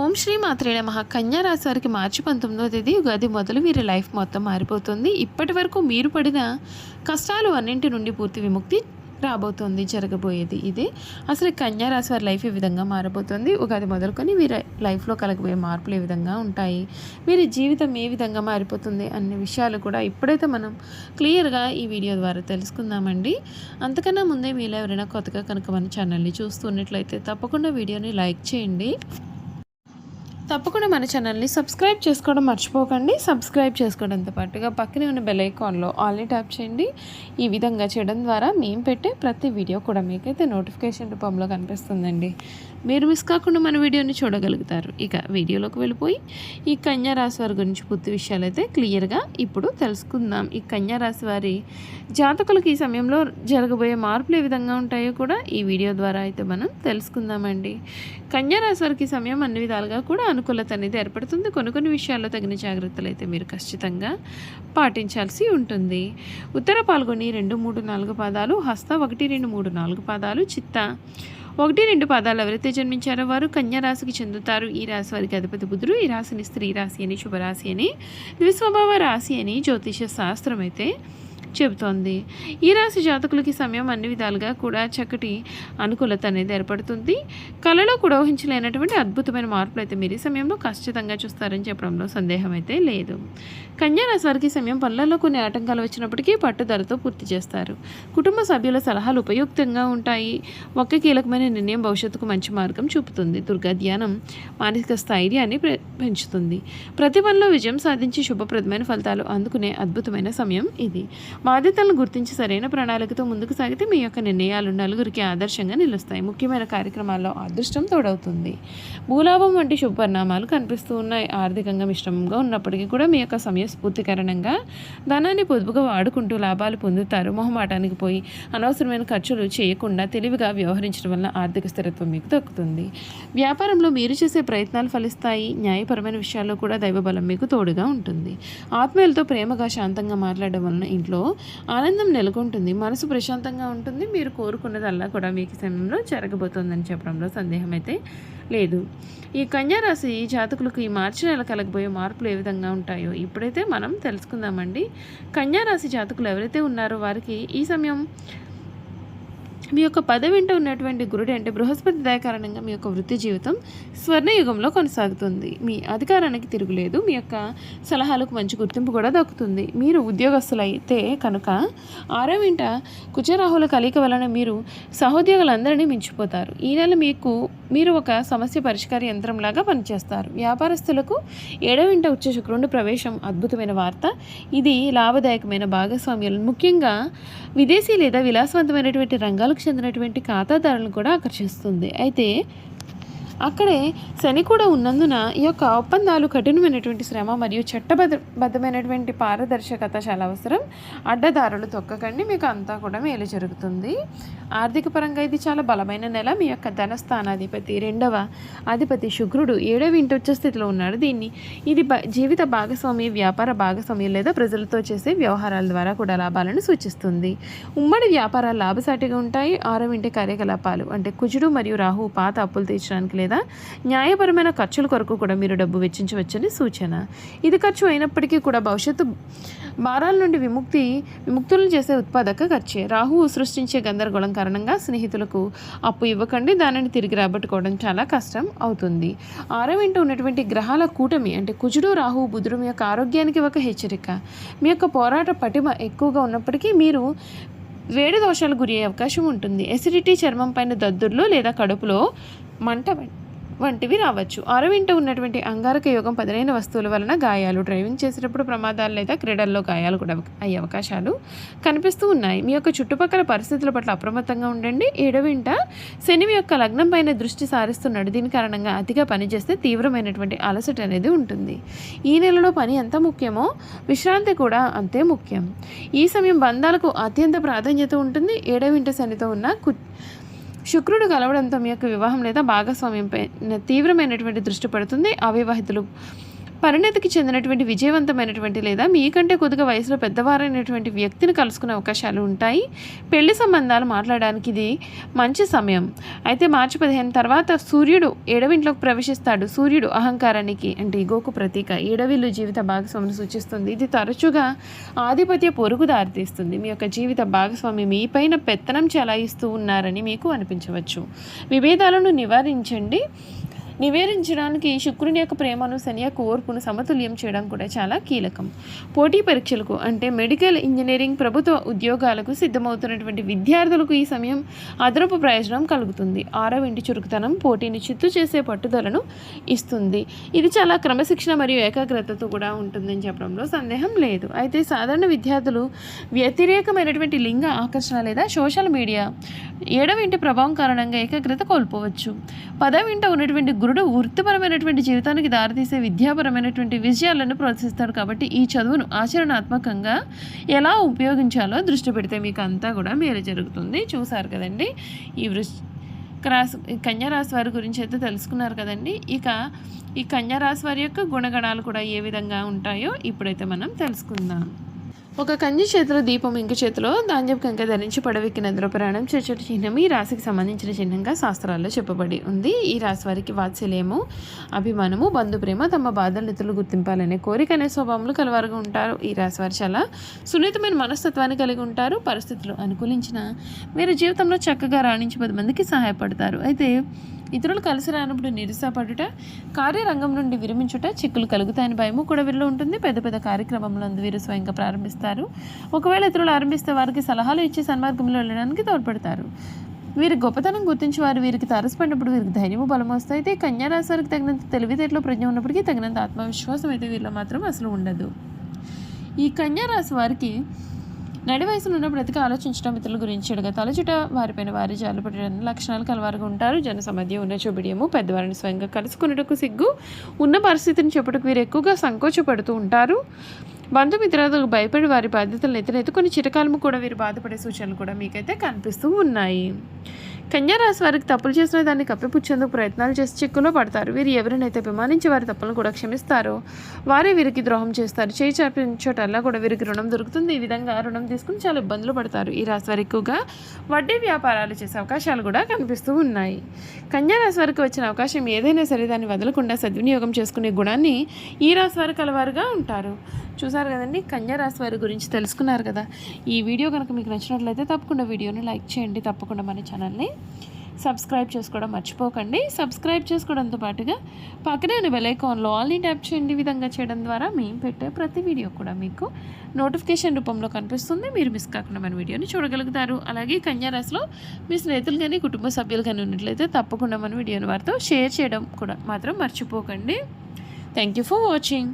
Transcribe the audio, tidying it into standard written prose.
ఓం శ్రీ మాత్రే నమః. కన్యా రాశి వారికి మార్చి 19వ తేదీ ఉగాది మొదలు వీరి లైఫ్ మొత్తం మారిపోతుంది. ఇప్పటి వరకు మీరు పడిన కష్టాలు అన్నింటి నుండి పూర్తి విముక్తి రాబోతుంది. జరగబోయేది ఇదే. అసలు కన్యా రాశి వారి లైఫ్ ఏ విధంగా మారబోతుంది, ఉగాది మొదలుకొని వీరి లైఫ్లో కలగబోయే మార్పులు ఏ విధంగా ఉంటాయి, వీరి జీవితం ఏ విధంగా మారిపోతుంది అనే విషయాలు కూడా ఇప్పుడైతే మనం క్లియర్గా ఈ వీడియో ద్వారా తెలుసుకుందామండి. అంతకన్నా ముందే మీలో ఎవరైనా కొత్తగా కనుక మన ఛానల్ని చూస్తున్నట్లయితే తప్పకుండా వీడియోని లైక్ చేయండి. తప్పకుండా మన ఛానల్ని సబ్స్క్రైబ్ చేసుకోవడం మర్చిపోకండి. సబ్స్క్రైబ్ చేసుకోవడంతో పాటుగా పక్కనే ఉన్న బెల్ ఐకాన్లో ఆల్ని ట్యాప్ చేయండి. ఈ విధంగా చేయడం ద్వారా మేము పెట్టే ప్రతి వీడియో కూడా మీకైతే నోటిఫికేషన్ రూపంలో కనిపిస్తుందండి. మీరు మిస్ కాకుండా మన వీడియోని చూడగలుగుతారు. ఇక వీడియోలోకి వెళ్ళిపోయి ఈ కన్యా రాశి వారి గురించి పూర్తి విషయాలు అయితే క్లియర్గా ఇప్పుడు తెలుసుకుందాం. ఈ కన్యా రాశి వారి జాతకులకు ఈ సమయంలో జరగబోయే మార్పులు ఏ విధంగా ఉంటాయో కూడా ఈ వీడియో ద్వారా అయితే మనం తెలుసుకుందామండి. కన్యా రాశి వారికి సమయం అన్ని విధాలుగా కూడా అనుకూలత అనేది ఏర్పడుతుంది. కొన్ని విషయాల్లో తగిన జాగ్రత్తలు అయితే మీరు ఖచ్చితంగా పాటించాల్సి ఉంటుంది. ఉత్తర పాల్గొని 2, 3, 4 పాదాలు, హస్త 1, 2, 3, 4 పాదాలు, చిత్త 1, 2 పాదాలు ఎవరైతే జన్మించారో వారు కన్యా రాశికి చెందుతారు. ఈ రాశి వారికి అధిపతి బుధుడు. ఈ రాశిని స్త్రీ రాశి అని, శుభరాశి అని, ద్విస్వభావ రాశి అని జ్యోతిష శాస్త్రం అయితే చెబుతోంది. ఈ రాశి జాతకులకి సమయం అన్ని విధాలుగా కూడా చక్కటి అనుకూలత అనేది ఏర్పడుతుంది. కళలో కూడా ఊహించలేనటువంటి అద్భుతమైన మార్పులు అయితే మీరు ఈ సమయంలో ఖచ్చితంగా చూస్తారని చెప్పడంలో సందేహం అయితే లేదు. కన్యా రాశి వారికి సమయం పనులలో కొన్ని ఆటంకాలు వచ్చినప్పటికీ పట్టుదలతో పూర్తి చేస్తారు. కుటుంబ సభ్యుల సలహాలు ఉపయుక్తంగా ఉంటాయి. ఒక్క కీలకమైన నిర్ణయం భవిష్యత్తుకు మంచి మార్గం చూపుతుంది. దుర్గా ధ్యానం మానసిక స్థైర్యాన్ని పెంచుతుంది. ప్రతి పనిలో విజయం సాధించి శుభప్రదమైన ఫలితాలు అందుకునే అద్భుతమైన సమయం ఇది. బాధ్యతలను గుర్తించి సరైన ప్రణాళికతో ముందుకు సాగితే మీ యొక్క నిర్ణయాలు నలుగురికి ఆదర్శంగా నిలుస్తాయి. ముఖ్యమైన కార్యక్రమాల్లో అదృష్టం తోడవుతుంది. భూలాభం వంటి శుభ పరిణామాలు కనిపిస్తూ ఉన్నాయి. ఆర్థికంగా మిశ్రమంగా ఉన్నప్పటికీ కూడా మీ యొక్క సమయస్ఫూర్తి కారణంగా ధనాన్ని పొదుపుగా వాడుకుంటూ లాభాలు పొందుతారు. మొహమాటానికి పోయి అనవసరమైన ఖర్చులు చేయకుండా తెలివిగా వ్యవహరించడం వల్ల ఆర్థిక స్థిరత్వం మీకు దక్కుతుంది. వ్యాపారంలో మీరు చేసే ప్రయత్నాలు ఫలిస్తాయి. న్యాయపరమైన విషయాల్లో కూడా దైవబలం మీకు తోడుగా ఉంటుంది. ఆత్మీయులతో ప్రేమగా శాంతంగా మాట్లాడడం వలన ఇంట్లో ఆనందం నెలకొంటుంది. మనసు ప్రశాంతంగా ఉంటుంది. మీరు కోరుకున్నదల్లా కూడా మీకు సమయంలో జరగబోతోందని చెప్పడంలో సందేహం అయితే లేదు. ఈ కన్యా రాశి జాతకులకు ఈ మార్చి నెల కలగబోయే మార్పులు ఏ విధంగా ఉంటాయో ఇప్పుడైతే మనం తెలుసుకుందామండి. కన్యా రాశి జాతకులు ఎవరైతే ఉన్నారో వారికి ఈ సమయం మీ యొక్క పదవింట ఉన్నటువంటి గురుడు అంటే బృహస్పతి దయ కారణంగా మీ యొక్క వృత్తి జీవితం స్వర్ణయుగంలో కొనసాగుతుంది. మీ అధికారానికి తిరుగులేదు. మీ యొక్క సలహాలకు మంచి గుర్తింపు కూడా దక్కుతుంది. మీరు ఉద్యోగస్తులైతే కనుక 6వ ఇంట కుజరాహుల కలయిక వలన మీరు సహోద్యోగులందరినీ మించిపోతారు. ఈ నెల మీరు ఒక సమస్య పరిష్కార యంత్రంలాగా పనిచేస్తారు. వ్యాపారస్తులకు 7వ ఇంట ఉచ్చ శుక్రుడి ప్రవేశం అద్భుతమైన వార్త. ఇది లాభదాయకమైన భాగస్వామ్యాలను ముఖ్యంగా విదేశీ లేదా విలాసవంతమైనటువంటి రంగాలకు చెందినటువంటి ఖాతాదారులను కూడా ఆకర్షిస్తుంది. అయితే అక్కడే శని కూడా ఉన్నందున ఈ యొక్క ఒప్పందాలు కఠినమైనటువంటి శ్రమ మరియు చట్టబద్ధమైనటువంటి పారదర్శకత చాలా అవసరం. అడ్డదారులు తొక్కకండి, మీకు అంతా కూడా మేలు జరుగుతుంది. ఆర్థిక పరంగా ఇది చాలా బలమైన నెల. మీ యొక్క ధనస్థానాధిపతి 2వ అధిపతి శుక్రుడు 7వ ఇంటి ఉచ్చ స్థితిలో ఉన్నాడు. ఇది జీవిత భాగస్వామి, వ్యాపార భాగస్వామి లేదా ప్రజలతో చేసే వ్యవహారాల ద్వారా కూడా లాభాలను సూచిస్తుంది. ఉమ్మడి వ్యాపారాలు లాభసాటిగా ఉంటాయి. 6వ ఇంటి కార్యకలాపాలు అంటే కుజుడు మరియు రాహు పాత అప్పులు తీర్చడానికి లేదా న్యాయపరమైన ఖర్చుల కొరకు కూడా మీరు డబ్బు వెచ్చించవచ్చని సూచన. ఇది ఖర్చు అయినప్పటికీ కూడా భవిష్యత్తు భారాల నుండి విముక్తులను చేసే ఉత్పాదక ఖర్చే. రాహువు సృష్టించే గందరగోళం కారణంగా స్నేహితులకు అప్పు ఇవ్వకండి. దానిని తిరిగి రాబట్టుకోవడం చాలా కష్టం అవుతుంది. 6వ ఇంట ఉన్నటువంటి గ్రహాల కూటమి అంటే కుజుడు, రాహువు, బుధుడు మీ యొక్క ఆరోగ్యానికి ఒక హెచ్చరిక. మీ యొక్క పోరాట పటిమ ఎక్కువగా ఉన్నప్పటికీ మీరు వేడి దోషాలు గురి అయ్యే అవకాశం ఉంటుంది. ఎసిడిటీ, చర్మం పైన దద్దుర్లు లేదా కడుపులో మంట వంటివి రావచ్చు. 6వ ఇంట ఉన్నటువంటి అంగారక యోగం పదునైన వస్తువుల వలన గాయాలు, డ్రైవింగ్ చేసేటప్పుడు ప్రమాదాలు లేదా క్రీడల్లో గాయాలు కూడా అయ్యే అవకాశాలు కనిపిస్తూ ఉన్నాయి. మీ యొక్క చుట్టుపక్కల పరిస్థితుల పట్ల అప్రమత్తంగా ఉండండి. 7వ ఇంట శని మీ యొక్క లగ్నం పైన దృష్టి సారిస్తున్నాడు. దీని కారణంగా అతిగా పనిచేస్తే తీవ్రమైనటువంటి అలసట అనేది ఉంటుంది. ఈ నెలలో పని ఎంత ముఖ్యమో విశ్రాంతి కూడా అంతే ముఖ్యం. ఈ సమయం బంధాలకు అత్యంత ప్రాధాన్యత ఉంటుంది. 7వ ఇంట శనితో ఉన్న శుక్రుడు కలవడంతో మీ యొక్క వివాహం లేదా భాగస్వామ్యంపై తీవ్రమైనటువంటి దృష్టి పడుతుంది. అవివాహితులు పరిణతికి చెందినటువంటి విజయవంతమైనటువంటి లేదా మీకంటే కొద్దిగా వయసులో పెద్దవారైనటువంటి వ్యక్తిని కలుసుకునే అవకాశాలు ఉంటాయి. పెళ్లి సంబంధాలు మాట్లాడడానికి ఇది మంచి సమయం. అయితే మార్చి 15 తర్వాత సూర్యుడు 7వ ఇంట్లోకి ప్రవేశిస్తాడు. సూర్యుడు అహంకారానికి అంటే ఈగోకు ప్రతీక. 7వ ఇల్లు జీవిత భాగస్వామిని సూచిస్తుంది. ఇది తరచుగా ఆధిపత్య పొరుగు దారితీస్తుంది. మీ యొక్క జీవిత భాగస్వామి మీపైన పెత్తనం చెలాయిస్తూ ఉన్నారని మీకు అనిపించవచ్చు. విభేదాలను నివేదించడానికి శుక్రుని యొక్క ప్రేమను, శని యొక్క ఓర్పును సమతుల్యం చేయడం కూడా చాలా కీలకం. పోటీ పరీక్షలకు అంటే మెడికల్, ఇంజనీరింగ్, ప్రభుత్వ ఉద్యోగాలకు సిద్ధమవుతున్నటువంటి విద్యార్థులకు ఈ సమయం అదనపు ప్రయోజనం కలుగుతుంది. 6వ ఇంటి చురుకుతనం పోటీని చిత్తు చేసే పట్టుదలను ఇస్తుంది. ఇది చాలా క్రమశిక్షణ మరియు ఏకాగ్రతతో కూడా ఉంటుందని చెప్పడంలో సందేహం లేదు. అయితే సాధారణ విద్యార్థులు వ్యతిరేకమైనటువంటి లింగ ఆకర్షణ లేదా సోషల్ మీడియా 7వ ఇంటి ప్రభావం కారణంగా ఏకాగ్రత కోల్పోవచ్చు. 10వ ఇంట ఉన్నటువంటి గురుడు వృత్తిపరమైనటువంటి జీవితానికి దారితీసే విద్యాపరమైనటువంటి విజయాలను ప్రోత్సహిస్తాడు. కాబట్టి ఈ చదువును ఆచరణాత్మకంగా ఎలా ఉపయోగించాలో దృష్టి పెడితే మీకు అంతా కూడా మేలు జరుగుతుంది. చూసారు కదండి, ఈ కన్యారాశి వారి గురించి అయితే తెలుసుకున్నారు కదండి. ఇక ఈ కన్యారాశి వారి యొక్క గుణగణాలు కూడా ఏ విధంగా ఉంటాయో ఇప్పుడైతే మనం తెలుసుకుందాం. ఒక కన్య చేతిలో దీపం, ఇంక చేతిలో ధాన్యపు కంక ధరించి పడవెక్కి నదిలో ప్రయాణం చేసేటి చిహ్నం ఈ రాశికి సంబంధించిన చిహ్నంగా శాస్త్రాల్లో చెప్పబడి ఉంది. ఈ రాశి వారికి వాత్సల్యము, అభిమానము, బంధు ప్రేమ, తమ బాధలు ఇతరులు గుర్తింపాలనే కోరిక అనే స్వభావంలో కలవారుగా ఉంటారు. ఈ రాశి వారు చాలా సున్నితమైన మనస్తత్వాన్ని కలిగి ఉంటారు. పరిస్థితులు అనుకూలించిన వీరి జీవితంలో చక్కగా రాణించి 10 మందికి సహాయపడతారు. అయితే ఇతరులు కలిసి రానప్పుడు నిరుత్సాహపడుట, కార్యరంగం నుండి విరమించుట, చిక్కులు కలుగుతాయని భయము కూడా వీరిలో ఉంటుంది. పెద్ద పెద్ద కార్యక్రమంలో వీరు స్వయంగా ప్రారంభిస్తారు. ఒకవేళ ఇతరులు ఆరంభిస్తే వారికి సలహాలు ఇచ్చి సన్మార్గంలో వెళ్ళడానికి తోడ్పడతారు. వీరి గొప్పతనం గుర్తించి వారు వీరికి తారసపడినప్పుడు వీరికి ధైర్యము, బలము వస్తాయి. అయితే కన్యారాశి వారికి తగినంత తెలివితేటలో ప్రజ్ఞ ఉన్నప్పటికీ తగినంత ఆత్మవిశ్వాసం అయితే వీరిలో మాత్రం అసలు ఉండదు. ఈ కన్యారాశి వారికి నడి వయసులో ఉన్నప్పుడు అతిగా ఆలోచించడం, ఇతరుల గురించి చెడుగా తలచుట, వారిపైన వారి జాలు పడడం లక్షణాలు కలవారుగా ఉంటారు. జనసమధ్య ఉన్న చూబిడియము, పెద్దవారిని స్వయంగా కలుసుకున్నటకు సిగ్గు, ఉన్న పరిస్థితిని చెప్పుటకు వీరు ఎక్కువగా సంకోచపడుతూ ఉంటారు. బంధుమిత్రులకు భయపడి వారి బాధ్యతలను ఎత్తుకొని చిరకాలము కూడా వీరు బాధపడే సూచనలు కూడా మీకైతే కనిపిస్తూ ఉన్నాయి. కన్యారాశి వారికి తప్పులు చేసిన దాన్ని కప్పిపుచ్చేందుకు ప్రయత్నాలు చేసి చిక్కులో పడతారు. వీరు ఎవరినైతే అభిమానించి వారి తప్పులను కూడా క్షమిస్తారో వారే వీరికి ద్రోహం చేస్తారు. చేయి చాపించోటల్లా కూడా వీరికి రుణం దొరుకుతుంది. ఈ విధంగా రుణం తీసుకుని చాలా ఇబ్బందులు పడతారు. ఈ రాశి వారికి ఎక్కువగా వడ్డీ వ్యాపారాలు చేసే అవకాశాలు కూడా కనిపిస్తూ ఉన్నాయి. కన్యారాశి వారికి వచ్చిన అవకాశం ఏదైనా సరే దాన్ని వదలకుండా సద్వినియోగం చేసుకునే గుణాన్ని ఈ రాశి వారు కలవారుగా ఉంటారు. చూసారు కదండి, కన్యారాశి వారి గురించి తెలుసుకున్నారు కదా. ఈ వీడియో కనుక మీకు నచ్చినట్లయితే తప్పకుండా వీడియోని లైక్ చేయండి. తప్పకుండా మన ఛానల్ని సబ్స్క్రైబ్ చేసుకోవడం మర్చిపోకండి. సబ్స్క్రైబ్ చేసుకోవడంతో పాటుగా పక్కనే ఉన్న బెల్ ఐకాన్లో ఆల్ని ట్యాప్ చేయండి. ఈ విధంగా చేయడం ద్వారా మేము పెట్టే ప్రతి వీడియో కూడా మీకు నోటిఫికేషన్ రూపంలో కనిపిస్తుంది. మీరు మిస్ కాకుండా మన వీడియోని చూడగలుగుతారు. అలాగే కన్యారాశిలో మీ స్నేహితులు కానీ కుటుంబ సభ్యులు కానీ ఉన్నట్లయితే తప్పకుండా మన వీడియోని వారితో షేర్ చేయడం కూడా మాత్రం మర్చిపోకండి. Thank you for watching.